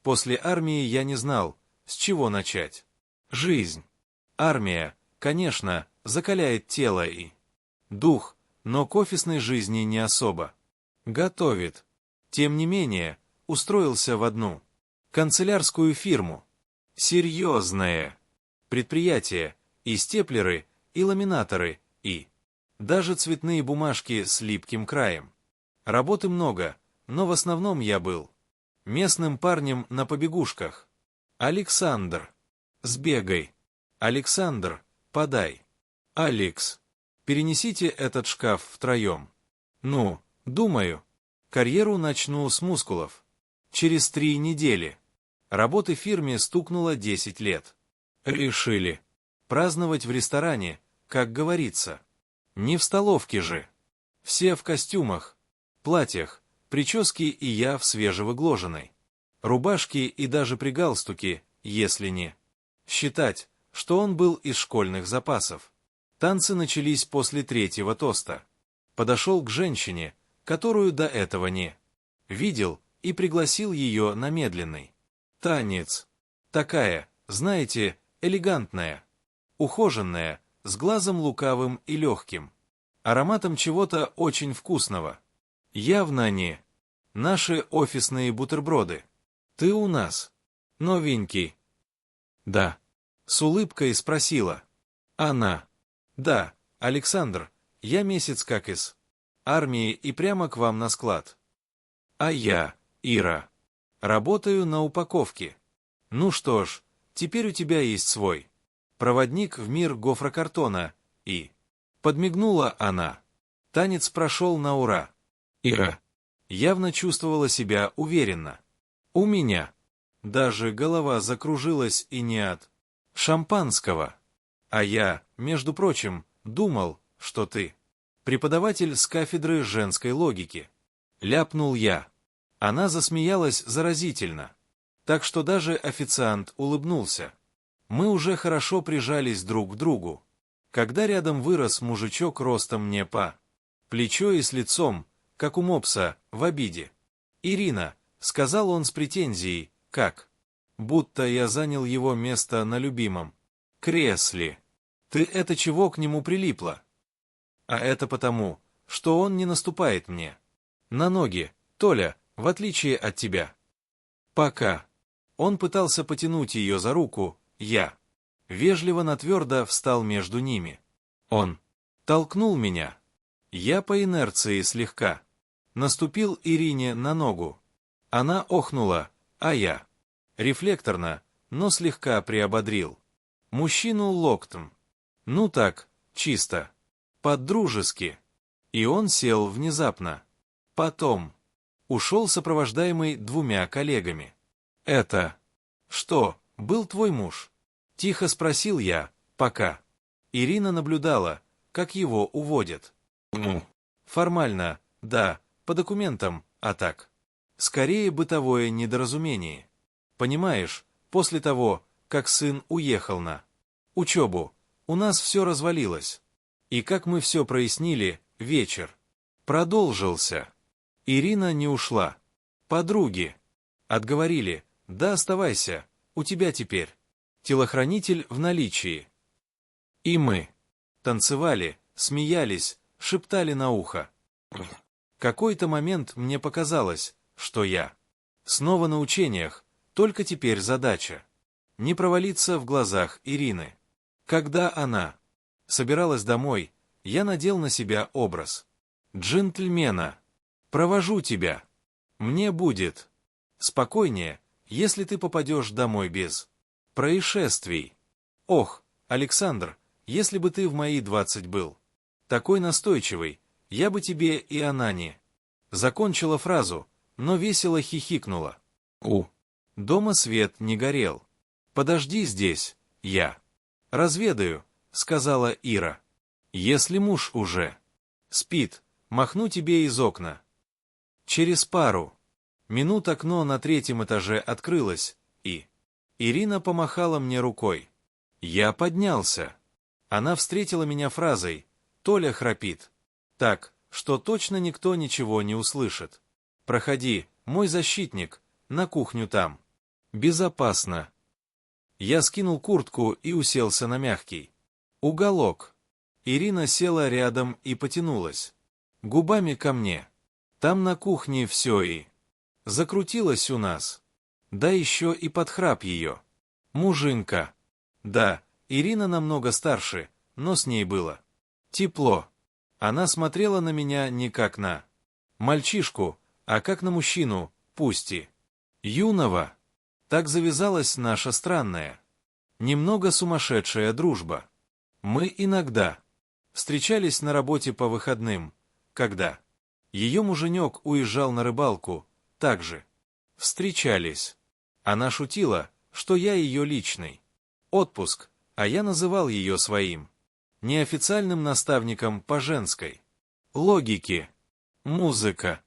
После армии я не знал, с чего начать. Жизнь. Армия, конечно, закаляет тело и дух, но к офисной жизни не особо. Готовит. Тем не менее, устроился в одну канцелярскую фирму. Серьезное предприятие, и степлеры, и ламинаторы, и даже цветные бумажки с липким краем. Работы много, но в основном я был местным парнем на побегушках. Александр, сбегай. Александр, подай. Алекс, перенесите этот шкаф втроем. Ну, думаю, карьеру начну с мускулов. Через 3 недели. Работы в фирме стукнуло 10 лет. Решили праздновать в ресторане, как говорится. Не в столовке же. Все в костюмах, платьях, прически и я в свежевыглаженной. Рубашки и даже при галстуке, если не считать, что он был из школьных запасов. Танцы начались после 3-го тоста. Подошел к женщине, которую до этого не видел, и пригласил ее на медленный танец. Такая, знаете, элегантная, ухоженная, с глазом лукавым и легким, ароматом чего-то очень вкусного. Явно не наши офисные бутерброды. Ты у нас новенький. Да. С улыбкой спросила она. Да, Александр, я месяц как из армии и прямо к вам на склад. А я, Ира, работаю на упаковке. Ну что ж, теперь у тебя есть свой проводник в мир гофрокартона, и подмигнула она. Танец прошел на ура. Ира явно чувствовала себя уверенно. У меня даже голова закружилась и не от шампанского. А я, между прочим, думал, что ты преподаватель с кафедры женской логики. Ляпнул я. Она засмеялась заразительно. Так что даже официант улыбнулся. Мы уже хорошо прижались друг к другу. Когда рядом вырос мужичок ростом не по плечо и с лицом, как у мопса, в обиде. «Ирина», — сказал он с претензией, — «как? Будто я занял его место на любимом кресле. Ты это чего к нему прилипла?» А это потому, что он не наступает мне на ноги, Толя, в отличие от тебя. Пока он пытался потянуть ее за руку, я вежливо, но твердо встал между ними. Он толкнул меня. Я по инерции слегка наступил Ирине на ногу. Она охнула, а я рефлекторно, но слегка приободрил мужчину локтем. Ну так, чисто, по-дружески. И он сел внезапно. Потом ушел сопровождаемый 2 коллегами. «Это что, был твой муж?» — тихо спросил я, пока Ирина наблюдала, как его уводят. Формально, да, по документам, а так. Скорее бытовое недоразумение. Понимаешь, после того, как сын уехал на учебу, у нас все развалилось. И как мы все прояснили, вечер продолжился. Ирина не ушла. Подруги отговорили: да оставайся, у тебя теперь телохранитель в наличии. И мы танцевали, смеялись, шептали на ухо. Какой-то момент мне показалось, что я снова на учениях, только теперь задача не провалиться в глазах Ирины. Когда она собиралась домой, я надел на себя образ джентльмена. Провожу тебя. Мне будет спокойнее, если ты попадешь домой без происшествий. Ох, Александр, если бы ты в мои 20 был такой настойчивый, я бы тебе и она не закончила фразу, но весело хихикнула. Дома свет не горел. Подожди здесь, я разведаю, сказала Ира. Если муж уже спит, махну тебе из окна. Через пару минут окно на 3-м этаже открылось, и Ирина помахала мне рукой. Я поднялся. Она встретила меня фразой: «Толя храпит. Так, что точно никто ничего не услышит. Проходи, мой защитник, на кухню там». Безопасно. Я скинул куртку и уселся на мягкий уголок. Ирина села рядом и потянулась губами ко мне. Там на кухне все и закрутилось у нас. Да еще и под храп ее. Мужинка. Да, Ирина намного старше, но с ней было тепло. Она смотрела на меня не как на мальчишку, а как на мужчину, пусть и юного. Так завязалась наша странная, немного сумасшедшая дружба. Мы иногда встречались на работе по выходным, когда ее муженек уезжал на рыбалку, также встречались. Она шутила, что я ее личный отпуск, а я называл ее своим неофициальным наставником по женской логике. Музыка.